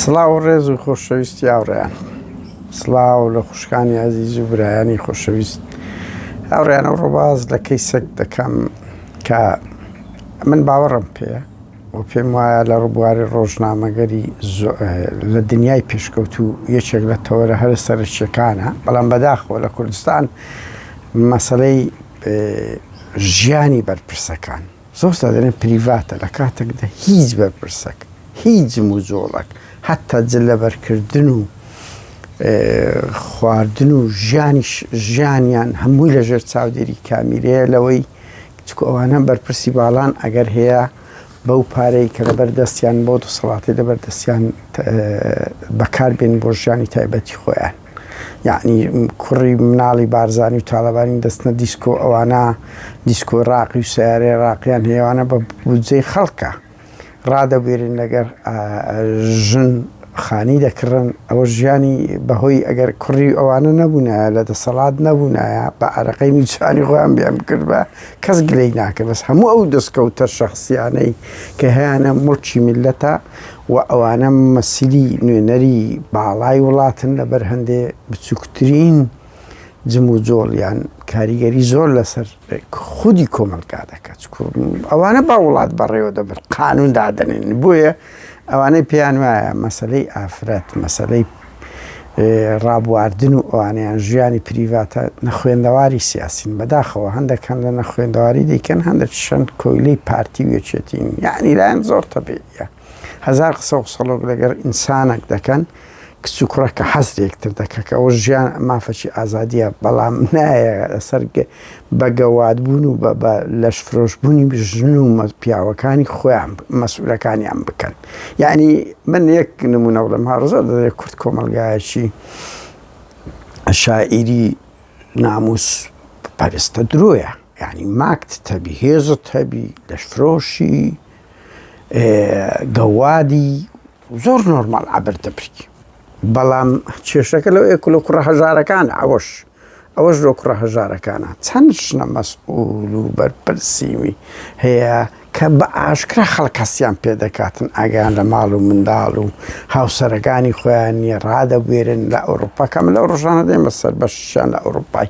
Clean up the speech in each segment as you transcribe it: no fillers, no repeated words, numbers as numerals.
سڵاو و ڕێز و خۆشەویستی هاوڕێیان، سڵاو لە خوشکانی عەزیز و برایانی خۆشەویست هاوڕێیان. ئەوڕۆ باز لە کەیسێک دەکەم کە من باوەڕم پێیە و پێم وایە لە ڕووبواری ڕۆژنامەگەری لە دنیای پێشکەوتوو یەکێک لە تەوەرە هەر سەرچیەکانە، بەڵام بەداخەوە لە کوردستان مەسەلەی ژیانی بەرپرسەکان زۆرتا دەڵێن پریڤاتە، لە کاتێکدا هیچ بەرپرسەک هیچ مزۆڵک حتا جلەبەرکردن و خواردن و ژیانیان هەمووی لەژێر چاودێری کامیرەیە لەوەی چکو ئەوانە بەرپرسی باڵان ئەگەر هەیە بەو پارەی کە لەبەردەستیان بۆ دەسەڵاتی لەبەردەستیان بەکاربێن بۆ ژیانی تایبەتی خۆیان. یعنی کوڕی مناڵی بارزانی و تاالبانی دەستنە دیسکۆ، ئەوانە دیسکۆ ڕاقی و سیارەی ڕاقییان هەیەوانە بە بودجەی خەڵکە ڕادەبێرن لەگەر ژن خانی دەکڕن. ئەوە ژیانی بەهۆی ئەگەر کوڕی ئەوانە نەبوونایە لە دەسەڵات نەبوونایە بە عەرەقەی میچانی خۆیان بێم کرد بە کەس گلەی ناکە، بەس هەموو ئەو دەستکەوتە شەخسیانەی کە هەیەە مڵکی میلەتە و ئەوانە مەسیلی نوێنەری باڵای وڵاتن لەبەر هەندێ بچووکترین جم و جۆڵیان کاریگەری زۆر لەسەر خودی کۆمەلگا دەکات. ئەوانە با وڵات بەڕێوە دەبن قانون دادەنێن، بۆیە ئەوانەی پێیان وایە مەسەلەی ئافرەت، مەسەلەی ڕابواردن و ئەوانیان ژیانی پریڤاتە نەخوێندەواری سیاسین. بەداخەوە هەندێکان لە نەخوێندەواری دەیکەن، هەندێک شەند کۆیلەی پارتی وێچێتین، یعنی لایەن زۆر تەبێیە. هەزار قسە و سەڵۆک لەگەر ئینسانێک دەکەن کچ و کوڕەکە حەزێکتر دەکە کە ئەوە ژیان مافەکی ئازادیە، بەڵام نایە لەسەر بەگەوادبوون و بە لەشفرۆشبوونی ژن و پیاوەکانی خۆیان مەسئولەکانیان بکەن. یعنی من یەک نمونە وڵم هاڕزۆر دەدەێت کورد کۆمەلگایەکی شاعیری ناموس پەرستە درۆیە، یعنی ماکت تەبی، هێزت هەبی، لەشفرۆشی گەوادی زۆر نۆرمال عەبەر دەبریت. بەڵام کێشەکە لەو ئێک لە کوڕە هەژارەکانە، ئەوەش لە کوڕە هەژارەکانە چەند شنە مەسئول و بەرپرسیمی هەیە کە بە ئاشکرا خەڵک هەستیان پێ دەکاتن ئاگیان لە ماڵ و منداڵ و هاوسەرەکانی خۆیان نییە ڕادەبوێرن لە ئەوروپا. کەم لەو ڕۆژانە دێمە سەر بەشیان لە ئەوروپای.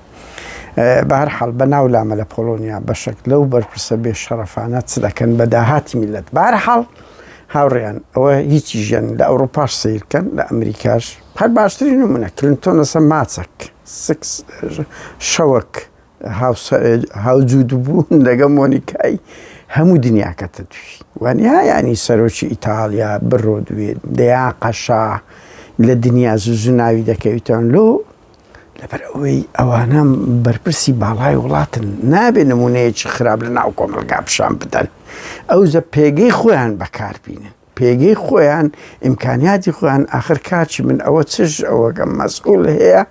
بەهەرحاڵ بەناو لامە لە پۆلۆنیا بەشێک لەو بەرپرسە بێ شەرەفانە چ دەکەن بە داهاتی میلەت. بەهەرحاڵ هاوڕێیان ئەوە هیچی ژیان لە ئەوروپاش سیرکەن، لە ئەمریکاش هەر باشترین نمونە کلنتۆن لەسەر ماچەک شەوەک هاوجود بوون لەگە مۆنیکای هەموو دنیاکەتە توی وانیا، ینی سەرۆکی ئیتالیا بڕۆ دوێت دەیا قەشا لە دنیا زوو ناوی دەکەویتەوە لۆ لەبەر ئەوەی ئەوانە بەرپرسی باڵای وڵاتن، نابێ نمونەیەکی خراپ لە ناو کۆمەلگا پیشان بدەن. ئەوزە پێگەی خۆیان بەکاربینن، پێگەی خۆیان ئیمکانیاتی خۆیان. ئاخر کاچی من ئەوە چش ئەوەگە مەسئول هەیە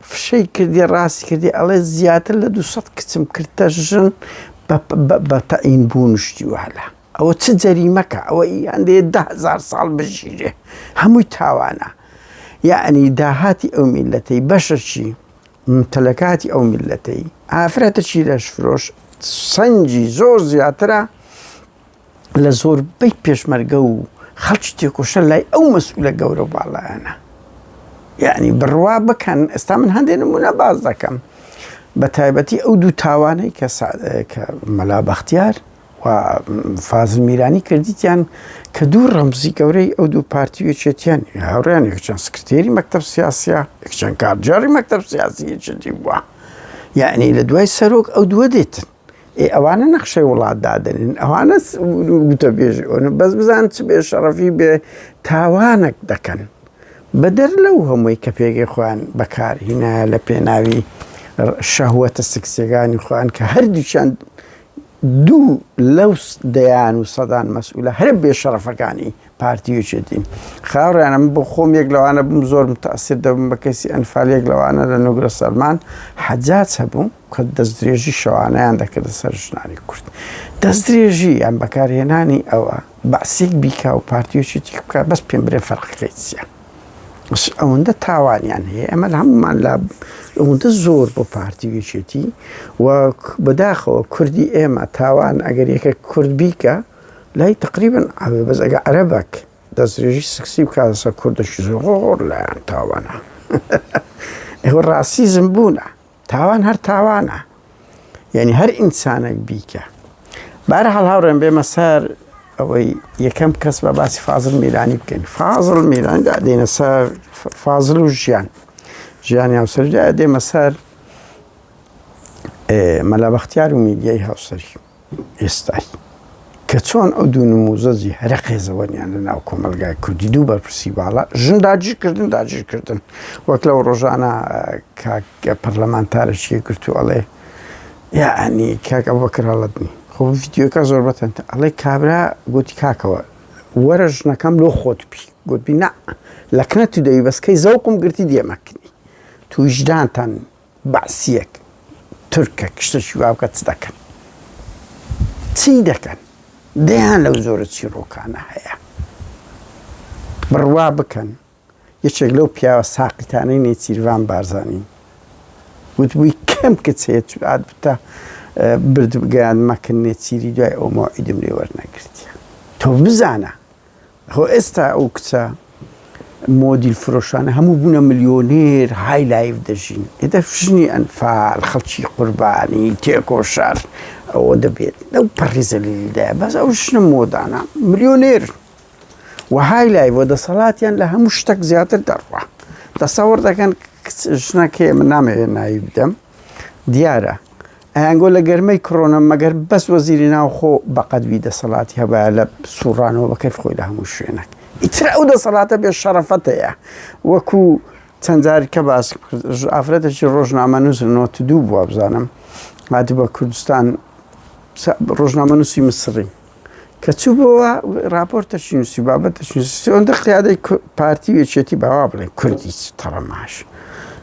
فشەی کردی ڕاستی کردی ئەڵێ زیاتر لە 200 کچم کردە ژن بە تەعین بوون شتی وهەلا. ئەوە چ جەریمەکە؟ ئەوە هەندێک 10,000 ساڵ بژیرێ، هەمووی تاوانە. یعنی داهاتی ئەو میلەتەی بەشەکی ممتەلەکاتی ئەو میلەتەی ئافرەتەکی لەشفرۆش سەنجی زۆر زیاترە لە زۆربەی پێشمەرگە و خەڵکی تێکۆشە لای ئەو مەسئولە گەورە باڵایانە. یعنی بڕوا بکەن. ئێستا من هەندێک نمونە باز دەکەم بە تایبەتی ئەو دوو تاوانەی کە مەلا بەختیار و فازڵ میرانی کردیتیان کە دوو ڕەمزی گەورەی ئەو دوو پارتی وێچێتیان هاوڕیان، یەکچەند سکرتێری مەکتەب سیاسیە، یەکچەند کارجاری مەکتەب سیاسی یەکێتی بووە. یعنی لە دوای سەرۆک ئەو دووە دێتن. ئەوانە نەخشەی وڵات دادنن، ئەوانە گوتە بێژی ئەوە بەس بزان چ بێ شەڕەفی بێ تاوانێک دەکەن بەدەر لەو هەمووی کە پێگەی خۆیان بەکارهێنایە لە پێناوی شەهوەتە سکسیەکانی خۆیان کە هەردووچیان دوو لەو دەیان و سەدان مەسئولە هەر بێ شەرەفەکانی پارتی وێچێتین. خاوڕیانە من بۆ خۆم یەک لەوانە بم زۆر متەئەسیر دەبم بە کەسی ئەنفال، یەک لەوانە لە نۆگرە سەلمان حەجاج هەبوو کە دەستدرێژی شەوانەیان دەکردە سەر ژنانی کورد. دەستدرێژی یان بەکارهێنانی ئەوە بەعسێک بیکا و پارتی وێچێتی بکە بەس پێم برێ فەرقەکەی چییە. ئەوەندە تاوانیان هەیە. ئەمە هەمومان لە ئەوەندە زۆر بۆ پارتی وێچێتی و بەداخەوە کوردی ئێمە تاوان ئەگەر یەکە کورد بیکە لای تقریبا ئەوێ بەس ئەگە عەرەبەک دەستێژی سکسی بکاتەسە کوردەشی زۆر لایەن تاوانە ئێوە ڕاسیزم بوونە تاوان هەر تاوانە یعنی هەر ئینسانێک بیکە بەرحاڵ هاوڕێم بێمە سەر ئەوەی یەکەم کەس بە باسی فازڵ میرانی بکەین فازڵ میرانی دێنە سەر فازڵ و ژیانی هاوسەرجا دێمە سەر مەلا بەختیار و میدیای هاوسەری ئێستای کە چۆن ئەو دوو نموزەجی هەرە قێزەوەنیان لە ناو کۆمەلگای کوردی دوو بەرپرسی باڵا ژن داگیرکردن وەک لەو ڕۆژانە کاک پەرلەمانتارێکی گرتو ئەڵێ یعنی کاک ئەبوبەکر هەڵەتنی خۆ ڤیدیۆکە زۆر بەتەنتە ئەڵێ کابرا گوتی کاکەوە وەرە ژنەکەم لۆ خۆت بی گوتبی نا لەکنە تو دەوی بەسکەی زەوقم گرتی دێمەکنی تو ویژدانتان بەعسیەک تورکە شتێکی وا بکە چ دەکەن چی دەکەن دەیان لەو زۆرە چیرۆکانە هەیە بڕوا بکەن یەکێک لەو پیاوە ساقیتانەی نێچیروان بارزانین وتبووی کەم کچێت عاد بتە بردگەیان مەکن نێچیری دوای ئەو مۆعیدم لێ وەرنەگرتیە تۆ بزانە خۆ ئێستا ئەو کچە مۆدیل فرۆشانە هەموو بوونە ملیۆنێر های لایف دەژین ئێدە ژنی ئەنفال خەڵکی قوربانی تێکۆشار ئەوە دەبێت لەو پەڕیزە لێدایە بەس ئەو ژنە مۆدانە ملیۆنێر و های لایڤ دەسەڵاتیان لە هەموو شتێک زیاتر دەڕوا دەسەوەڕ دەکەن ژنەکێ من نامەوێت ناوی بدەم دیارە ئەیانگۆ لە گەرمەی کڕۆنە مەگەر بەس وەزیری ناوخۆ بەقەدوی دەسەڵاتی هەبایە لە سوڕانەوە بەکەیف خۆی لە هەموو شوێنێک ئیتر ئەو دەسەڵاتە بێ شەرەفەتەیە وەکو چەند جاری کە باس ئافرەتێکی ڕۆژنامەنووس نۆت دوو بووە بزانم هاتی بە کوردستان ڕۆژنامەنووسی مسڕی کە چوو بەوە راپۆرتەشی نووسی بابەتەشی نووسی ئەوەندە قیادەی پارتی وێچێتی باوا بڵێ کوردی تەڕەماش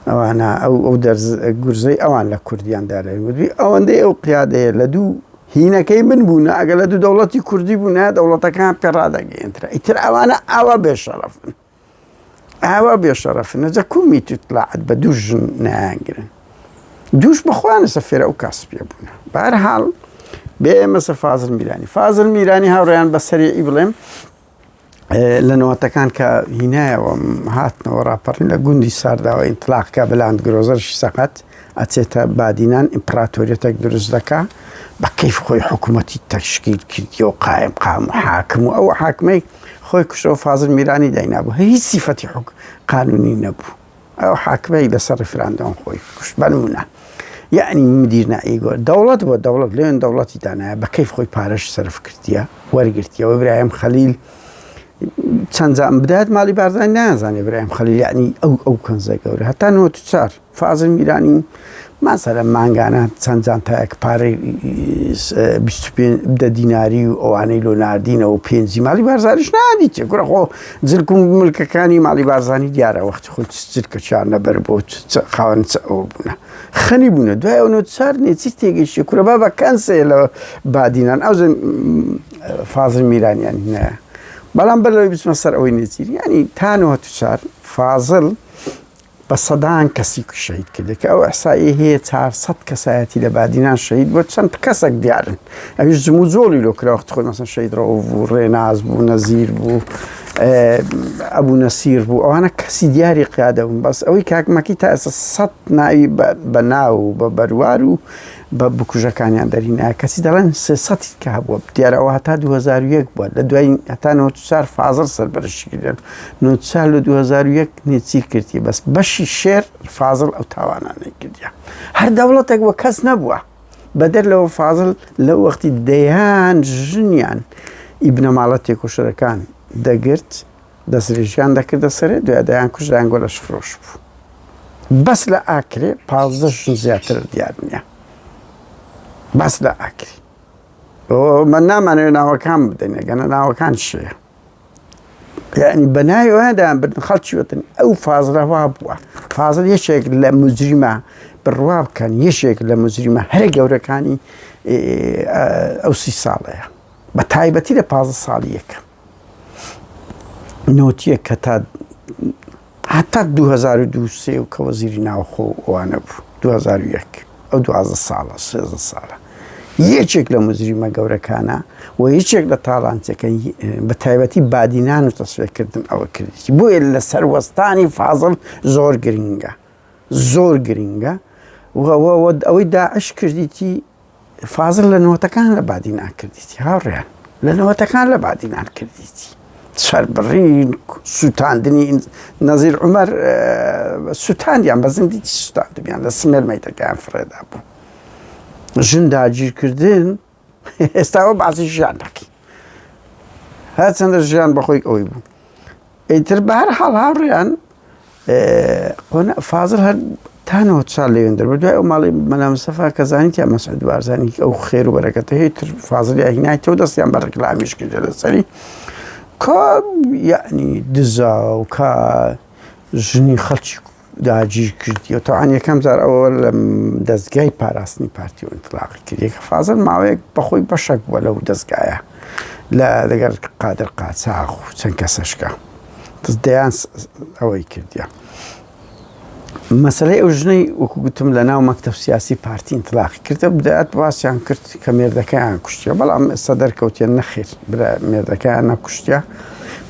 ئەوانە ئەو دەرز گورزەی ئەوان لە کوردیاندارە وتبی ئەوەندەی ئەو قیادەیە لە دوو هینەکەی من بوونە ئەگە لە دوو دەوڵەتی کوردی بوونە دەوڵەتەکان پێ ڕادەگەیەنترە ئیتر ئەوانە ئاوا بێشەرەفن ئاوا بێشەرەفن نەجە کومی توتلاعەت بە دوو ژن نایانگرن دووش بەخۆیانە سەفێرە ئەو کاس پێ بوونە بەهەرحاڵ بێ ئێمە سەر فازڵ میرانی فازڵ میرانی هاوڕێیان بە سەریعی بڵێم لە نەوەتەکان کە هینایەوە هاتنەوە ڕاپەڕین لە گوندی سارداوە ئینتلاقکە بەلاند گرۆزەرشی سەقەت ئەچێتە بادینان ئیمپراتۆریەتێک دروست دەکا بە کەیف خۆی حکوومەتی تەشکیل کردی و قایم قام و حاکم و ئەو حاکمەی خۆی کوشەوە فازڵ میرانی داینابوو هیچ سیفەتی قانونی نەبوو ئەو حاکمەی لەسەر ڕفراندەم خۆی کوشت بەنمونە یعنی مدیر نائیگۆ دەوڵەت بۆ دەوڵەت لێن دەوڵەتی دانایە بە کەیف خۆی پارەش سەرف کردیە وەرگرتیەوە ئیبراهیم خەلیل چەند جام بدات ماڵی بارزانانی نازانێ ئیبراهیم خەلیل یعنی ئەو کەنزە گەورە هەتا 94 فازڵ میرانی ماسەرە مانگانە چەند جانتایەک پارەی 25 دیناری و ئەوانەی لۆ ناردینەوە و پێنجی ماڵی بارزانیش نادیتێ گورە خۆ جلک و ملکەکانی ماڵی بارزانی دیارە وەختی خۆی جلکەچیان نەبەر بۆ خاوەن ئەوە بوونە خەنی بوونە دوای ئەو 94 نێچی تێگەیشتە کورە با بە کەنسێ لە بادینان ئەو فازڵ میرانیان هینایە بەڵام بەرەوەی بچمە سەر ئەوەی نێچیری ینی تا 94 فازڵ بە سەدان کەسی شەهید کرد کە ئەو ئەحسایی هەیە 400 کەسایەتی لە بادینان شەهید بۆ چەند کەسێک دیارن ئەویش زم و زۆڵی لۆ کرا وەختی خۆی مەسەن شەهیدڕەوە بوو ڕێناز بوو نەزیر بوو ئەبوو نەسیر بوو ئەوانە کەسی دیاری قیادە بوون بەس ئەوەی کاکمەکی تا ئێستا 100 ناوی بە ناو و بە بەروار و بە بکوژەکانیان دەرینایە کەسی دەڵێن 300 کە هەبووە دیارە ئەوە هەتا 2001 بووە لە دوای هەتا 94 فازڵ سەربەرشی کردن 94 لە 2001 نێچیر کردی بەس بەشی شێر فازڵ ئەو تاوانانەی کردیە هەر دەوڵەتێک وە کەس نەبووە بەدەر لەوە فازڵ لەو وەختی دەیان ژنیان ئیبنە ماڵە تێکۆشەرەکان دەگرت دەستێژیان دەکردە سەرێ دوای دەیان کوژدایان گۆلەش فرۆش بوو بەس لە ئاکرێ 15 ژن زیاتر دیار نییە بەس لە ئاکری من نامانەوێت ناوەکان بدەنێ گەنە ناوەکان شەیە یعنی بە ناوی ئەویاندایان بردن خەڵکی وتن ئەو فازڵەوا بووە فازڵ یەکێک لە مجریمە بڕوا بکەن یەکێک لە مجریمە هەرە گەورەکانی ئەو 30 ساڵەیە بە تایبەتی لە 15 ساڵی یەکەم نۆتیە کە تا هەتا 2002 کە وەزیری ناوخۆ ئەوانە بوو 2001 ئەو 12 ساڵە 13 ساڵە یەکێک لە مزریمە گەورەکانە و یەکێک لە تاڵانچەکەی بە تایبەتی بادینان و تەسوێکردن ئەوە کردی بۆیە لە سەروەستانی فازڵ زۆر گرنگە ئەوەی داعش کردیتی فازڵ لە نەوەتەکان لە بادینان کردیتی هاوڕێیان لە نەوەتەکان لە بادینان کردیتی سەربڕین سووتاندنی نەزیر عومەر سووتاندیان بە زندیتی سووتاندمیان لە سمێر مەیدەکەیان فرێدا بوو ژن داگیرکردن ئێستاوە باسی ژیان دەکەی هەر چەندە ژیان بەخۆی ئەوەی بوو ئیتر بە هەر حاڵ هاوڕێیان فازڵ هەر تانەوە ساڵ لێوێن دەر بەدوای ئەو ماڵی مەلا مستەفا کە زانیت یا مەسعود بارزانی ئەو خێر و بەرەکەتە هێتر فازڵی هینایەوە دەستیان بە ڕکلامیش کردە لەسەری کە یعنی دزا و کە ژنی خەڵکی داگیر کردی و تەوان یەکەم جار ئەوە لە دەستگای پاراستنی پارتی و ئینتیلاقی کردی کە فازڵ ماوەیەک بەخۆی بەشێک بووە لەو دەستگایە لەگەر قادر قاچاق و چەند کەسەشکە دەیان ئەوەی کردیە مەسەلەی ئەو ژنەی وەکو گوتم لە ناو مەکتەب سیاسی پارتی ئینتیلاقی کردە بدایەت باسییان کرد کە مێردەکەیان کوشتیە بەڵام ئێستا دەرکەوتیان نەخێر مێردەکەیان نەکوشتیە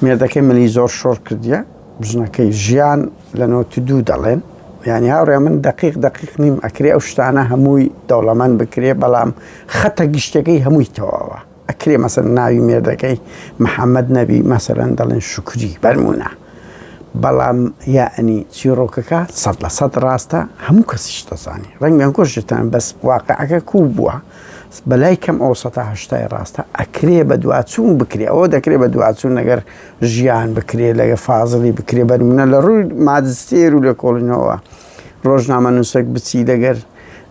مێردەکەی ملی زۆر شۆڕ کردیە ژنەکەی ژیان لە 92 دەڵێن یعنی هاوڕێ من دقیق نیم ئەکرێ ئەو شتانە هەمووی دەوڵەمەند بکرێ بەڵام خەتە گشتەکەی هەمووی تەواوە ئەکرێ مەسەن ناوی مێردەکەی محەممەد نەبی مەسەرەن دەڵێن شکری بەرمونە بەڵام یعنی چیرۆکەکە 100% ڕاستە هەموو کەسیش دەزانی ڕەنگیان گۆشتان بەس واقعەکە کوو بووە بەلای کەم ئەو 180 ڕاستە ئەکرێ بە دوچوون بکرێ ئەوە دەکرێت بە دوچوون نەگەر ژیان بکرێ لەگە فازڵی بکرێ بەرمونە لە ڕووی مادستێر و لە کۆڵینەوە ڕۆژنامە نووسەک بچی لەگەر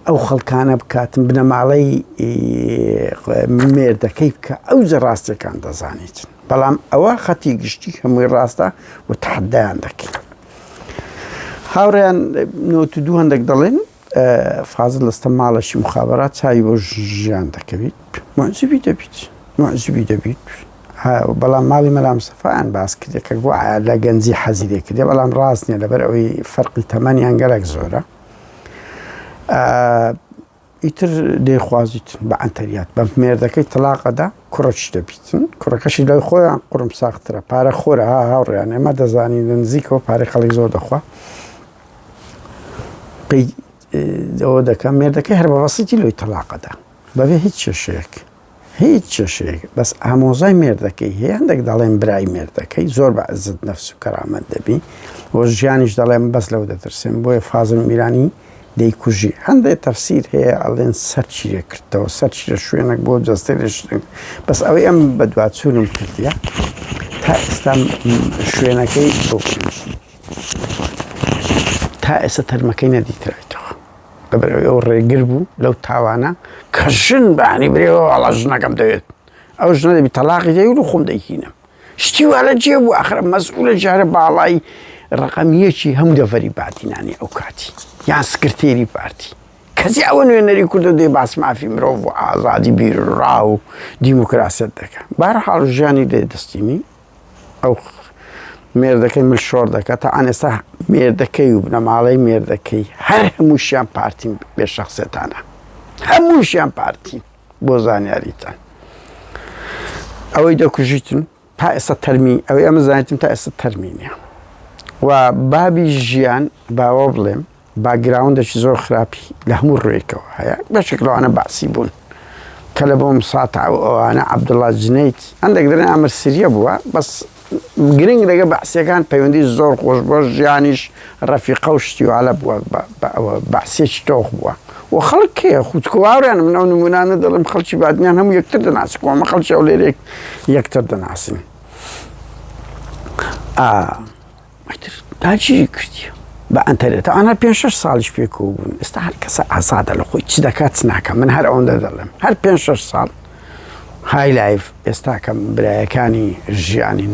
ئەو خەڵکانە بکاتن بنەماڵەی مێردەکەی بکە ئەو جە ڕاستیەکان دەزانیت بەڵام ئەوە خەتی گشتی هەمووی ڕاستە و تەحەدایان دەکەین هاوڕێیان 92 هەندێک دەڵێن فازڵ لەستە ماڵەشی مخابرات چاوی بۆ ژیان دەکەویت معجبی دەبیت بەڵام ماڵی مەلا مستەفایان باس کردێ کە بۆ لە گەنجی حەزیرێ کردێ بەڵام ڕاست نییە لەبەر ئەوەی فەرقی تەمەنیان گەلێک زۆرە ئیتر دەیخوازیتن بە ئەنتەریات بە مێردەکەی تەلاقەدا کوڕەچ دەبیتن کوڕەکەشی لای خۆیان قوڕم ساخترە پارە خۆرە هاوڕێیان ئێمە دەزانین لە نزیکەوە پارەی خەڵک زۆر دەخوا ئەوە دەکەم مێردەکەی هەر بەبەسیتی لۆی تەلاقەدا بەبێ هیچ چێشەیەک بەس ئامۆزای مێردەکەی هەیە هەندێک دەڵێن برای مێردەکەی زۆر بە عزت نەفس و کەرامەت دەبی وە ژیانیش دەڵێن بەس لەو دەترسێن بۆیە فازڵ میرانی دەیکوژی هەندێک تەفسیر هەیە ئەڵێن سەرچیرە کردەوە سەرچیرە شوێنێک بۆ جەستێرش بەس ئەوەی ئەم بە دوچوونم کردیە تا ئێستا شوێنەکەی بۆ تا ئێستا تەرمەکەی نەدیترایتەوە بەبەرەوەی ئەو ڕێگر بوو لەو تاوانە کە ژن بەانی برێەوە ئەڵە ژنەکەم دەوێت ئەو ژنە دەبی تەلاقی دەوێت و خۆم دەیکینم شتی وا لە جێ بوو ئاخرە مەسئولە جارە باڵای ڕقەمیەکی هەموو دەڤەری بادینانی ئەو کاتی یان سکرتێری پارتی کەسی ئەوە نوێنەری کوردە دێ باس مافی مرۆڤ و ئازادی بیرڕا و دیموکراسیەت دەکە بەهەرحاڵ ژیانی لێ دەستیمی ئەو مێردەکەی ملشۆڕ دەکات تا ئەنێستا مێردەکەی و بنەماڵەی مێردەکەی هەر هەمووشیان پارتیم بێ شەخسێتانە هەمووشیان پارتیم بۆ زانیاریتان ئەوەی دەکوژیتن تا ئێستا تەرمی ئەوەی ئەمە زانیتم تا ئێستا تەرمینیە و بابی ژیان باوە بڵێم باگراوندێکی زۆر خراپی لە هەموو ڕوویەکەوە هەیە بەشێک لەوانە باسی بوون کە لە بۆ مساتع و ئەوانە عەبدوڵڵا جنەید هەندێک دەڵێن ئەمر سریە بووە بەس گرنگ لەگە بەعسیەکان پەیوەندی زۆر خۆش بۆ ژیانیش ڕەفیقە و شتیوالە بووە بەعسیەکی تۆخ بووە و خەڵک کێ خوتکواڕیان من ئەو نمونانە دەڵێم خەڵکی بادنیان هەموو یەکتر دەناسن ئەمە خەڵکی ئەو لێرێک یەکتر دەناسن داگیری کردیە بە ئەنتەرێتە ئەنا 5-6 ساڵیش پێکەوە بوون ئێستا هەر کەسە ئازادە لە خۆی چی دەکات چ ناکە من هەر ئەوەندە دەڵێم هەر 5-6 ساڵ های لایف ئێستا کە برایەکانی ژیانی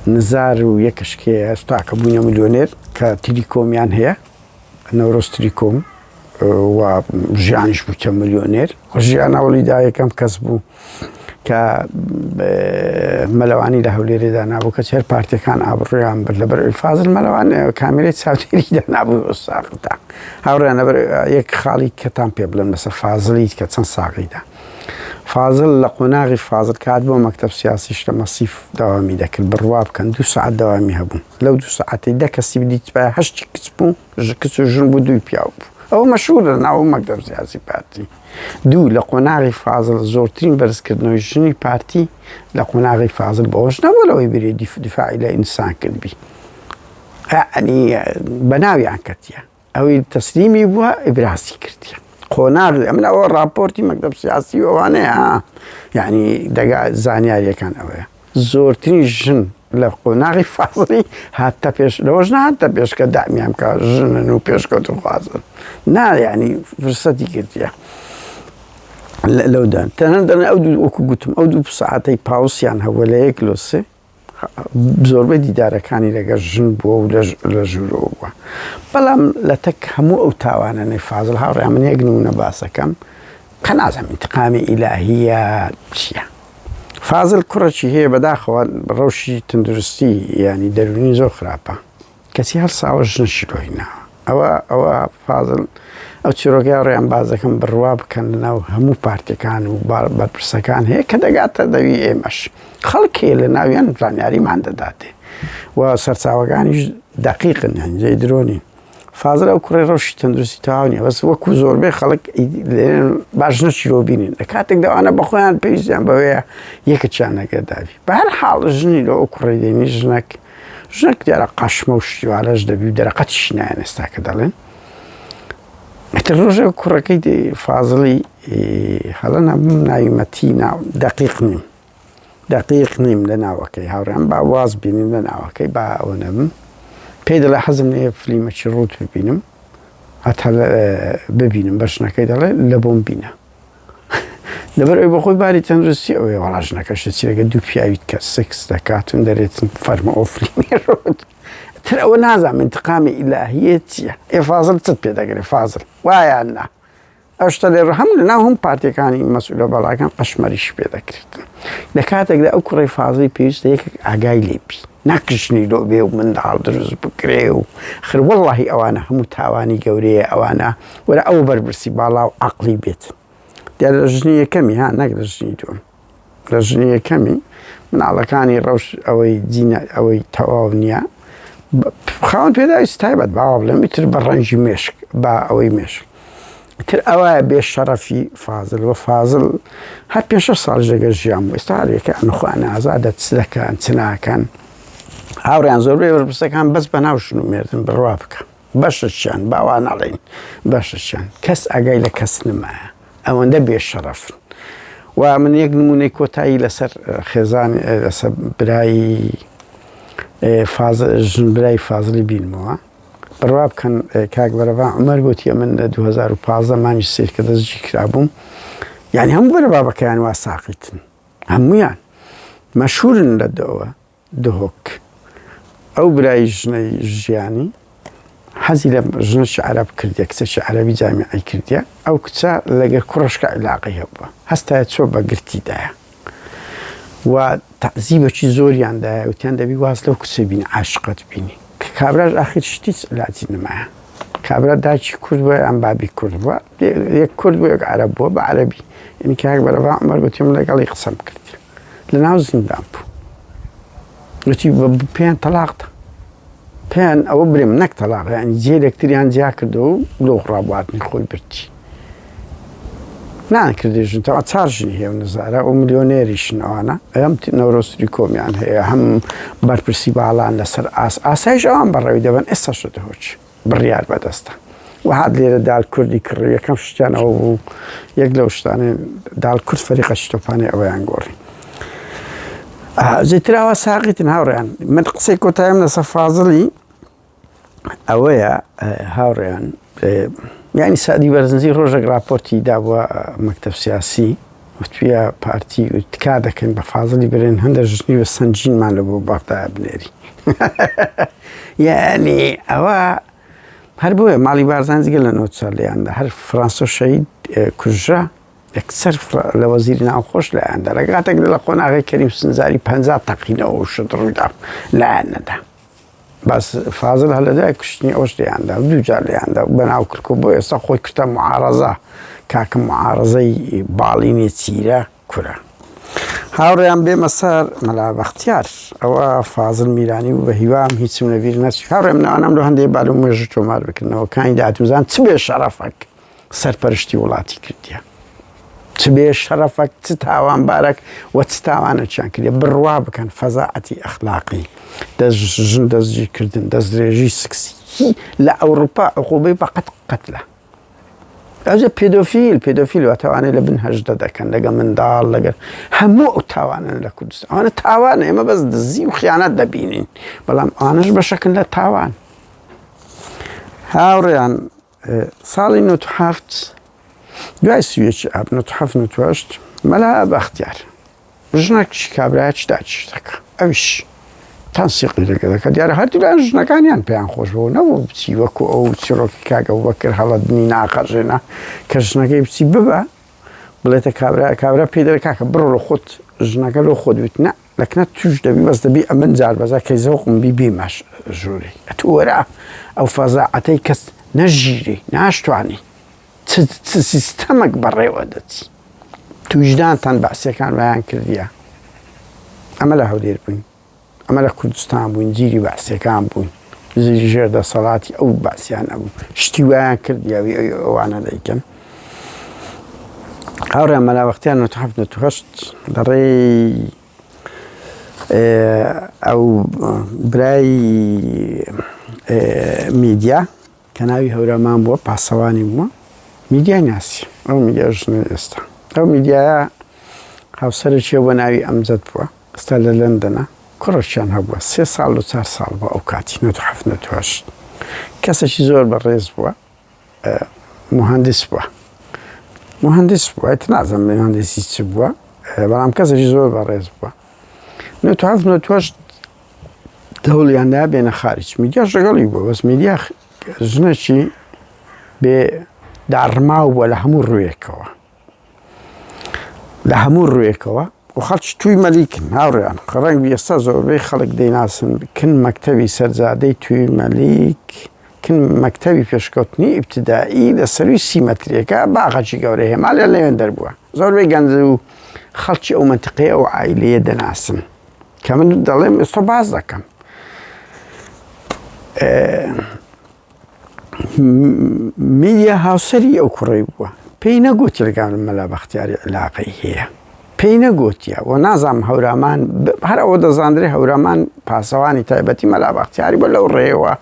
نزار و یەکشکێ ئێستا کە بوونە میلیۆنێر کە تیلیکۆمیان هەیە نەورۆز تیلیکۆم و ژیانیش بووکە میلیۆنێر ژیان ئەوڵیدا یەکەم کەس بوو کە مەلەوانی لە هەولێرێدا نابوو کە چێر پارتیەکان ئابڕۆیان برد لەبەر فازل مەلەوان کامێرەی چاودێریدا نابوو ساقتا هاوڕێیان لەبەر یەک خاڵی کەتان پێ بڵێن لەسەر فازڵی کە چەند ساقیدا فازل لە قۆناغی فازل کات بۆ مەکتەب سیاسیش لە مەسیف داوامی دەکرد بڕوا بکەن 2 ساعت داوامی هەبوو لەو 2 ساعتی 10 کەسی بدیت بە 8 کچ بوو کچ و ژن بوو 2 پیاو بوو ئەوە مەشهورە ناو مەکتەب سیاسی پارتی 2 لە قۆناغی فازل زۆرترین بەرزکردنەوەی ژنی پارتی لە قۆناغی فازل بەوەش نەبوو لەوەی بێ دیفاعی لە ئینسان کردبی یعنی بەناویان کەتیە ئەوەی تەسلیمی بووە ئیبراسی کردیە قۆناغ ئەمن ئەوە راپۆرتی مەکتەب سیاسی ئەوانەیە یعنی دەگا زانیاریەکان ئەوەیە زۆرترین ژن لە قۆناغی فازڵی هاتە پێش لەوەش نهاتە پێشکە دامیان کە ژنن و پێشکەوت خوازن نا یعنی فرسەتی کردیە لەودان تەنانەت ئەو وەکو گوتم ئەو 2 ساعتەی پاوسیان هەبووە لە 1 لۆسێ زۆربەی دیدارەکانی لەگەر ژن بووە و لە ژوورەوە بووە بەڵام لە تەک هەموو ئەو تاوانانەی فازڵ هاوڕێ من یەک نمونە باسەکەم کە نازانم ئینتقامی ئیلاهیە چییە فازڵ کوڕێکی هەیە بەداخەوە ڕەوشی تەندروستی ینی دەرونی زۆر خراپە کەسی هەڵساوە ژنشی لۆیناوە ئەوە فازڵ ئەو چیرۆکای ڕێیان بازەکەم بڕوا بکەن لەناو هەموو پارتیەکان و بەرپرسەکان هەیە کە دەگاتە دەوی ئێمەش خەڵکێ لە ناویان زانیاریمان دەداتێ و سەرچاوەکانیش دەقیقن هەنجەی درۆنین فازڵ ئەو کوڕی ڕەوشی تەندروستی تەواو نییە بەس وەکو زۆربەی خەڵک باش نەچیرۆ بینین لە کاتێک دەوانە بەخۆیان پێویستیان بەوەیە یەکەچیان نەگەرداوی بە هەر حاڵ ژنی لە ئەو کوڕی دێنی ژنێک دیارە قەشمە و شتیوالەش دەبی و دەرەقەتیش نایەن ئێستا کە دەڵێن ئەتر ڕۆژێک کوڕەکەی فازڵی هەڵە نەبم ناویمەتی دەقیق نیم لە ناوەکەی هاوڕێم با واز بینیم لە ناوەکەی با ئەوە نەبم پێی دەڵێ حەزم لێ فلیمەکی ڕوت ببینم هەتا ببینم بەشنەکەی دەڵێ لە بۆم بینە لەبەر ئەوی بەخۆی باری تەندروستی ئەوەیە وەڵا ژنەکەشە چیرەگە 2 پیاویت کە سکس دەکاتون دەرێتن فەرمە ئەو فلیمی ڕوت تر ئەوە نازانم ئینتقامی ئیلاهیە چییە فازڵ چت پێ دەگرێت فازڵ وایان نا ئەو شتە لێ هەموو لەناو هەموو پارتیەکانی مەسئولە بەڵاکان قەشمەریش پێ دەکرێت لە کاتێکدا ئەو کوڕی فازڵی پێویستە یەکێک ئاگای لێبی نەکشنی لۆ بێ و منداڵ دروست بکرێ و خر وەڵڵاهی ئەوانە هەموو تاوانی گەورەیە ئەوانە وەرە ئەو بەربرسی باڵا و عەقڵی بێت دیارە لە ژنی یەکەمی نەک لە ژنی دووەم لە ژنی یەکەمی مناڵەکانی ڕەوش ئەوەی جینە ئەوەی تەواو نییە خاوەن پێداویست تایبەت باوە بڵێم ئیتر بە ڕەنجی مێشک با ئەوەی مێشک تر ئەوە بێ شەرەفی فازڵ وە فازڵ هەر 5 ساڵ ژەگە ژیان بوو ئێستا هەرێکە ئەنخواانە ئازادە چ دەکەن چ ناکەن هاوڕیان زۆربەی وەرپرسەکان بەس بە ناوشن و مێردن بڕوا بکە بەشەشیان باوا نەڵێن بەشەشیان کەس ئەگای لە کەس نمایە ئەوەندە بێ شەرەفن و من یەک نمونەی کۆتایی لەسەر خێزان لەسەر برایی برای فازڵی بینمەوە بڕوا بکەن کاک بەرەڤان عومەر گوتیە من لە 2015 مانگی سێر کە دەستگی کرابووم یعنی هەموو بەرە بابەکەیان وا ساقیتن هەموویان مەشهورن لە دهۆک ئەو برای ژنەی ژیانی حەزی لە ژنەی عەرەب کردیە کچێکی عەرەبی جامیعەی کردیە ئەو کچە لەگەر کوڕەشکە عیلاقەی هەبووە هەستایە چۆ بە گرتیدایە و تەعزیبەکی زۆریاندایە وتیان دەبی واز لەو کچە بینی عاشقەت بینی کە کابراش ئاخر شتیچ علاجی نمایە کابرا داچی کورد بووە ئەم بابی کورد بووە یەک کورد بوو یەک عەرەب بووە بە عەرەبی یعنی کاک بەرەڤان عومەر گوتی من لەگەڵی قسەم کردی لەناو زیندان بوو گوتی پێیان تەلاقدا پێیان ئەوە برێم نەک تەلاق یعنی جێ لەکتریان جیا کردەوە و لۆ ڕابواردنی خۆی برتی نانکردی ژن تەوا 4 ژنی هەیە و نزارە و ملیۆنێریشن ئەوانە ئەم نەورۆستری کۆمیان هەیە هەم بەرپرسی باڵان لەسەر ئاسایش ئەوان بەڕێوی دەبن ئێستا شدە هۆچ بڕیار بەدەستە و هات لێرە دال کوردی کڕی یەکەم شتیانەوە بوو یەک لەو شتانێ دال کورد فەریقە شتۆپانی ئەوەیان گۆڕی زیتراوە ساقیتن هاوڕێیان من قسەی کۆتایم لەسەر فازڵی ئەوەیە هاوڕێیان یعنی سادی بەرزنجی ڕۆژێک راپۆرتی دابووە مەکتەب سیاسی وتویە پارتی تکا دەکەن بە فازڵی برێن هەندێک ژنی بە سەنجینمان لە بۆ بەغدایە بنێری یعنی ئەوە هەر بۆیە ماڵی بارزانجگە لە 9 ساڵیاندا هەر فرانسۆ شەهید کوژرا یەکسەر لە وەزیری ناوخۆش لایەندا لە کاتێک لە قۆناغی کەریم سنجاری 50 تەقینەوە شت ڕوویدا لایەنەدا باس فازڵ هەلەدای کوشتنی ئەوش لێیاندا دووجار لێیاندا بەناو کردکە بۆ ئێستا خۆی کردە معارەزە کاکە معارەزەی باڵینی چیرە کورە هاوڕێیان بێمە سەر مەلا بەختیار ئەوە فازڵ میرانی و بە هیوام هیچم لەبیر نەچوو هاوڕێم ناوانم لە هەندێک باڵ و مێژە تۆمار بکردنەوە کانی داهاتووزان چ بێ شەرەفەک سەرپەرشتی وڵاتی کردیە چ بێ شەرەفەک چ تاوانبارێک وە چ تاوانەچیان کردێ بڕوا بکەن فەزاعەتی ئەخلاقی دەستژن دەستگیرکردن دەستدرێژی سکسی لە ئەوروپا عقوبەی بەقەت قەتلە ئەوجە پێدۆفیل واتەوانێت لە بن هەژدە دەکەن لەگە منداڵ لەگەر هەموو ئەو تاوانن لە کوردستان ئەوانە تاوانە ئێمە بەس دزی و خیانەت دەبینین بەڵام ئەوانەش بەشەکن لە تاوان هاوڕێیان ساڵی 97 دوای سوێکی ئاب 97 مەلا بەختیار ژنێکی کابرایە چ داچێتەکە ئەویش تەنسیقی لەگە دەکە دیارە هەردوولایان ژنەکانیان پێیان خۆش بوو نەبوو بچی وەکو ئەو چیرۆکی کاگە و بەکرد هەڵەدنی ناقەژێنە کە ژنەکەی بچی ببە بڵێتە کابرا پێی دەرە کاکە بڕۆ لە خۆت ژنەکە لۆ خۆت وت نە لەکنە توش دەبی بەس دەبی ئەمن جار بەزا کەی زەوقم بیمەش ژووری ئەتو وەرە ئەو فەزاعەتەی کەس نەژیری ناشتوانی چ سیستەمێک بەڕێوە دەچی تووجدانتان بەعسیەکان بەیان کردیە ئەمە لە هەولێر بووین ئەمە لە کوردستان بووین جیری بەعسیەکان بووین زیری ژێردەسەڵاتی ئەو باسییان نەبوو شتی وایان کردیاوی ئەوانە دەیکەن هاوڕێیان مەلا بەختیار 1970 لەڕێی ئەو برای میدیا کە ناوی هەورامان بووە پاسەوانی بووە میدیای ناسی ئەو میدیا ژنە ئێستا ئەو میدیایە هاوسەرێکیە بۆ ناوی ئەمجەد بووە ئێستا لە لەندەنە کوڕێکیان هەبووە 3 ساڵ و 4 ساڵ بووە ئەو کاتی 1970 کەسێکی زۆر بەڕێز بووە مهندس بووە نازم مهندسی چ بووە بەڵام کەسێکی زۆر بەڕێز بووە 1970 دەوڵیاندا بێنە خارج میدیا ژەگەڵی بووە بەس میدیا ژنێکی بێ داڕماو بووە لە هەموو ڕوویەکەوە و خەڵکی توی مەلیکن هاوڕێیان ڕەنگ ئێستا زۆربەی خەڵک دەیناسن کن مەکتەبی سەرزادەی توی مەلیک کن مەکتەبی پێشکەوتنی ئیبتیدایی لە سەروی سیمەتریەکە باغەکی گەورەی هێما لە لەوێن دەربووە زۆربەی گەنج و خەڵکی ئەو منتیقەیە و عایلەیە دەناسن کە من دەڵێم ئێستا باز دەکەم میدیا هاوسەری ئەو کوڕی بووە پێی نەگوتی لەگەڵ مەلا بەختیاری علاقەی هەیە پێی نەگوتیە و نازام هەورامان هەر ئەوە دەزاندرێ هەورامان پاسەوانی تایبەتی مەلا بەختیاری بۆ لەو ڕێەوە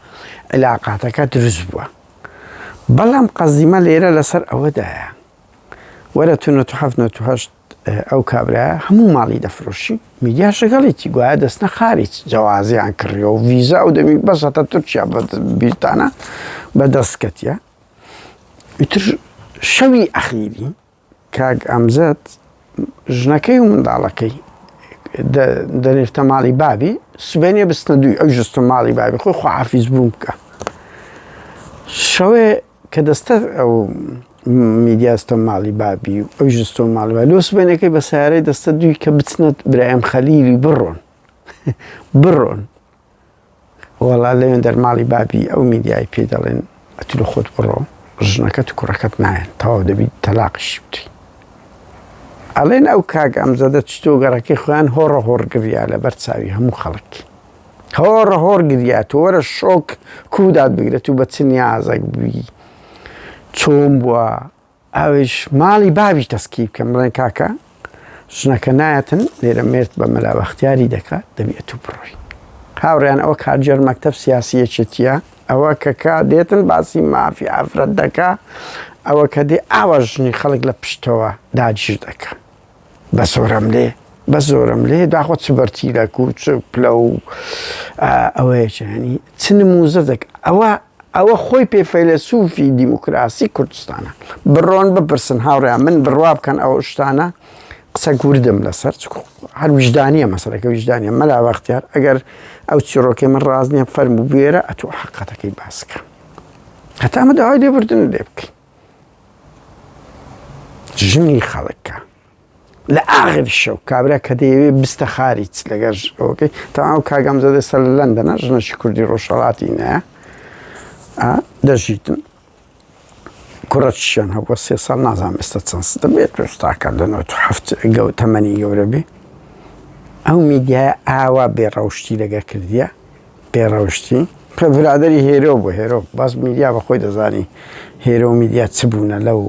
علاقاتەکە دروست بووە بەڵام قەزیمە لێرە لەسەر ئەوەدایە وەرە تو 1970 ئەو کابرایە هەموو ماڵی دەفرۆشی میدیا شەگەڵێتی گوایە دەستنە خارج جەوازیان کڕیەوە و ڤیزا و دەمی بەسەتە تورکیا بیرتانە بەدەستکەتیە ئیتر شەوی ئەخیری کاک ئەمجەد ژنەکەی و منداڵەکەی دەنێتە ماڵی بابی سبێنێ بستنە دوی ئەو ژستە ماڵی بابی خۆی خواحافیز بووم بکە شەوێ کە دەستە ئەو میدیاستە ماڵی بابی و ئەو ژستۆ ماڵی بابی لۆ سبێنەکەی بە سیارەی دەستە دوی کە بچنە برایم خەلیلی بڕۆن وەڵا لەوێن دەرماڵی بابی ئەو میدیای پێ دەڵێن ئەتو لە خۆت بڕۆ ژنەکەت و کوڕەکەت نایەن تەواو دەبی تەلاقیشی بتوی ئەڵێن ئەو کاک ئەمجەدە چتۆگەڕەکەی خۆیان هۆڕە هۆڕگریا لەبەر چاوی هەموو خەڵک هۆڕە هۆڕگریا تۆ وەرە شۆک کودات بگرێت و بە چ نیازێک بووی چۆم بووە ئەوش ماڵی بابیش دەستکی بکەم بڵێن کاکە ژنەکە نایەتن لێرە مێرد بە مەلا بەختیاری دەکات دەبێت و بڕۆی هاوڕێیان ئەوە کارجێر مەکتەب سیاسیەکێتیە ئەوە کە دێتن باسی مافی ئافرەت دەکا ئەوە کە دێ ئاوە ژنی خەڵک لە پشتەوە داگیر دەکە بە زۆرم لێ داخۆ چ بەرتیرەک و چ پلە و ئەوەیەکیانی چ نموزە دەکە ئەوە خۆی پێفەیلسوفی دیموکراسی کوردستانە بڕۆن بپرسن هاوڕێیان من بڕوا بکەن ئەو شتانە قسە گوردم لەسەر هەر وجدانیە مەسەلەکە وجدانیە مەلا بەختیار ئەگەر ئەو چیرۆکەی من ڕاز نییە فەرموو بێرە ئەتۆ حەقەتەکەی باسکە هەتا ئەمە داوای لێبوردن لێ بکەین ژنی خەڵکە لە ئاخر شەو کابرا کە دەیەوێ بستە خاریچ لەگەر ئەوکەی تەواو کاگەم زەدە سەر لە لەندەنە ژنەشی کوردی ڕۆژهەڵاتی نایە دەژیتن کوڕەتیشیان هەبووە 3 ساڵ نازانم ئێستا چەند دەبێت پێستاکە لە 97 تەمەنی گەورە بێ ئەو میدیایە ئاوا بێڕەوشتی لەگە کردیە بێڕەوشتی برادری هێرۆ بوو هێرۆ باس میدیا بە خۆی دەزانی هێرۆ میدیا چ بوونە لەو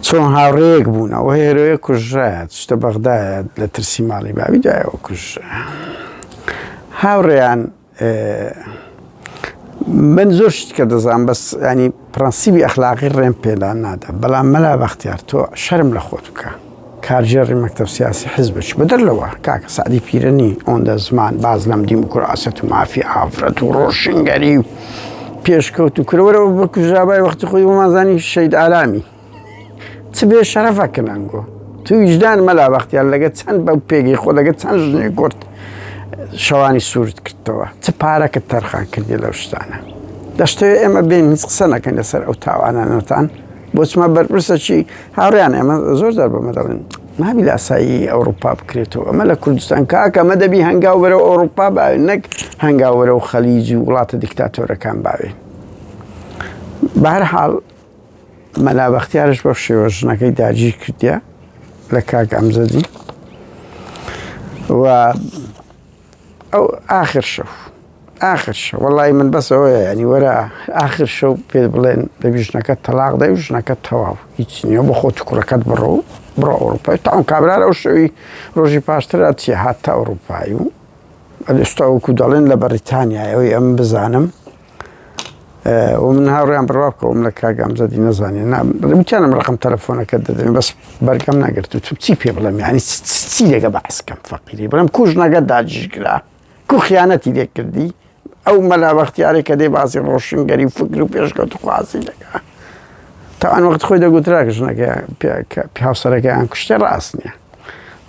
چۆن هاوڕێیەک بوون ئەوە هێرۆیە کوژرایە شتە بەغدایە لە ترسی ماڵی باوی دایەوە کوژرا هاوڕێیان من زۆر شت کە دەزانم بەس ینی پرەنسیبی ئەخلاقی ڕێم پێدان نادا بەڵام مەلا بەختیار تۆ شەرم لە خۆت بکە کارژێڕی مەکتەب سیاسی حیزبش بەدەرلەوە کاکە سعدی پیرەنی ئەوەندە زمان باز لەم دیموکراسەت و مافی ئافرەت و ڕۆشنگەری و پێشکەوت و کرەوەرەوە بە کوژرابای وەختی خۆی ومازانی شەید ئالامی چ بێ شەرەفەکە نەنگۆ تو ویجدان مەلا بەختیار لەگە چەند بەو پێگەی خۆ لەگە چەند ژنێ گرت شەوانی سوورت کردەوە چ پارەکە تەرخان کردی لەو شتانە دەشتەوێت ئێمە بێن هیچ قسە نەکەن لەسەر ئەو تاوانانەتان بۆ چمە بەرپرسە چی هاوڕیان ئێمە زۆر زار بەمە دەڵێن نابی لە ئاسایی ئەوروپا بکرێتەوە ئەمە لە کوردستان کاکە ئەمە دەبی هەنگاو بەرەو ئەوروپا باوێن نەک هەنگاو بەرەو خەلیج و وڵاتە دیکتاتۆرەکان باوێن بەهەرحاڵ مەلا بەختیارش بەو شێوە ژنەکەی داگیر کردیە لە کاک ئەمزەدی و ئەو ئاخر شەو وەڵی من بەس ئەوەیە ینی وەرە ئاخر شەو پێ بڵێن دەبی ژنەکەت تەلاق دەی و ژنەکەت تەواو هیچ نییە بۆ خۆت کوڕەکەت بڕۆ ئەوروپای تاون کابرار ئەو شەوی ڕۆژی پاشترە چیە هاتە ئەوروپایی و ئەستا وەکو دەڵێن لە بەریتانیایەوەی ئەم بزانم و من هاوڕێیان بڕوا بکەوم لە کاک ئەمزەدی نەزانێن وتیانم ڕقم تەلەفۆنەکەت دەدەین بەس بەرگەم نەگرت و چی پێ بڵێم یعنی چی لێگە بەعسکەم فەقیری بڵێم کو ژنەکەت داگیرکرا کو خیانەتی لێ کردی ئەو مەلا بەختیارێک کە دێ باسی ڕۆشنگەری و فکر و پێشکەوت و خوازی دەکا تاوان وەخت خۆی دەگوترا کە ژنەکە پیاوسەرەکەیان کوشتە ڕاست نییە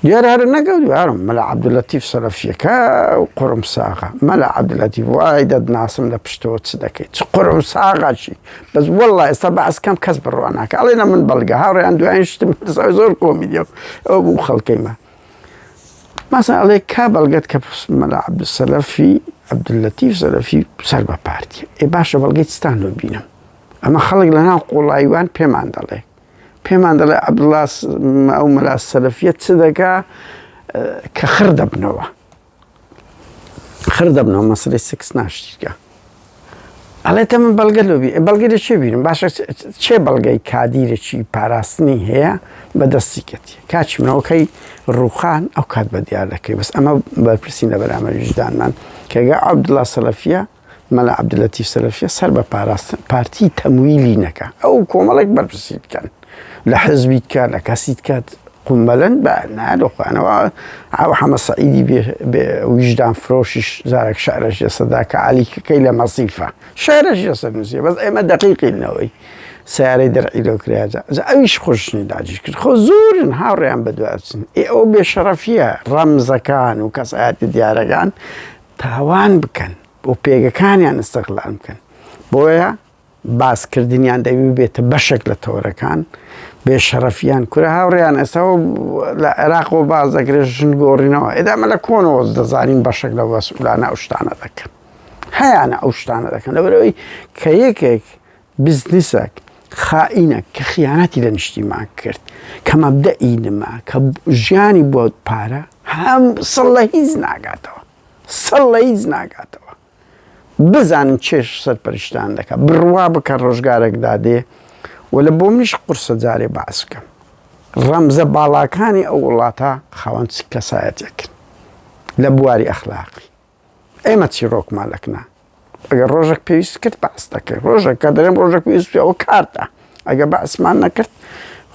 دیارە هەرە نەگەوت وارم مەلا عەبدولەتیف سەلەفیەکە و قوڕم ساغا مەلا عەبدولەتیف وای دەدناسم لە پشتەوە چ دەکەیت چ قوڕم ساغا چی بەس وەڵڵا ئێستا بەعسکەم کەس بڕوا ناکە ئەڵێنە من بەڵگە هاوڕێیان دوایین شتم زۆر کۆمیدیە ئەو بوو خەڵکەیمە ماسە ئەڵێ کا بەڵگەت کە مەلا عەبدولەتیف سەلەفی سەر بە پارتیە ئێ باشە بەڵگەی چتان لۆ بینم ئەمە خەڵک لەناو قوڵاییوان پێمان دەڵێ عەبدوڵڵا ئەو مەلا سەلەفیە چ دەکا کە خڕ دەبنەوە مەسەلەی سکس ناشتیکە ئەڵێتە من بەڵگە لۆ بی بەڵگەی لە چێ بینم باشە چێ بەڵگەی کادیرێکی پاراستنی هەیە بەدەستیکەتی کاچی منەوەکەی ڕووخان ئەو کات بە دیار دەکەی بەس ئەمە بەرپرسین لە بەرامبەر ویجدانمان کەگە عەبدوڵڵا سەلەفیە مەلا عەبدولەتیف سەلەفیە سەر بە پارتی تەمویلی نەکە ئەو کۆمەڵێک بەرپرسی بکەن لە حزبیت کات لە کەسیت کات قومەلەن بە نادۆخوانەوە ئەو حەمە سەعیدی ویجدان فرۆشیش زارێک شعرەش ێسەدا کە عەلیکەکەی لە مەسیفە شعرەش ێسە نووسیە بەس ئێمە دەقیقینەوەی سیارەی دەرعی لۆ کراجە ئەویش خۆشنی داگیر کرد خۆ زۆرن هاوڕێیان بەدوارچن ئەو بێشەرەفیە ڕەمزەکان و کەسایەتی دیارەکان تاوان بکەن بۆ پێگەکانیان ئستەقلال بکەن بۆیە باسکردنیان دەوی بێتە بەشێک لە تۆرەکان بێشەرەفیان کورە هاوڕێیان ئێستا لە عێراقەوە باز دەکرێت ژن گۆڕینەوە ئێدامە لە کۆنەوە دەزانین بەشێک لە وەسئولانە ئەو شتانە دەکەن هەیانە ئەو شتانە دەکەن لەبەرەوەی کە یەکێک بزنسێک خائینە کە خیانەتی لە نیشتیمان کرد کە مەبدەئی نما کە ژیانی بۆ پارە هەم سڵ لە هیچ ناگاتەوە بزانن چێش سەرپەرشتان دەکات بڕوا بکە ڕۆژگارێک دادێ و لە بۆ منیش قورسە جارێ باس بکەم ڕەمزە باڵاکانی ئەو وڵاتە خاوەن کەسایەتێکن لە بواری ئەخلاقی ئێمە چیرۆکمان لەکنا ئەگەر ڕۆژێک پێویست کرد باس دەکەی ڕۆژێک کە دەرێم ڕۆژێک پێویست ئەوە کارتە ئەگە باسمان نەکرد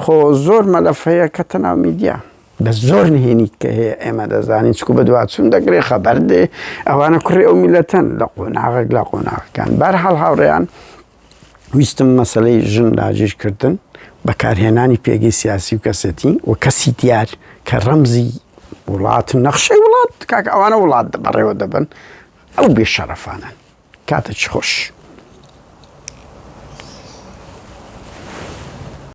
خۆ زۆر مەلەفەیە کە تەناو میدیا بە زۆر نهێنیت کە هەیە ئێمە دەزانین چکو بە دواتچوون دەگرێ خەبەر دێ ئەوانە کوڕی ئەو میلەتەن لە قۆناغێک لە قۆناغەکان بەرحاڵ هاوڕێیان ویستم مەسەلەی ژن داگیرکردن بەکارهێنانی پێگەی سیاسی و کەسێتی و کەسی دیار کە ڕەمزی وڵاتن نەخشەی وڵات کاکە ئەوانە وڵات بەڕێوە دەبن ئەو بێشەرەفانن کاتێکی خۆش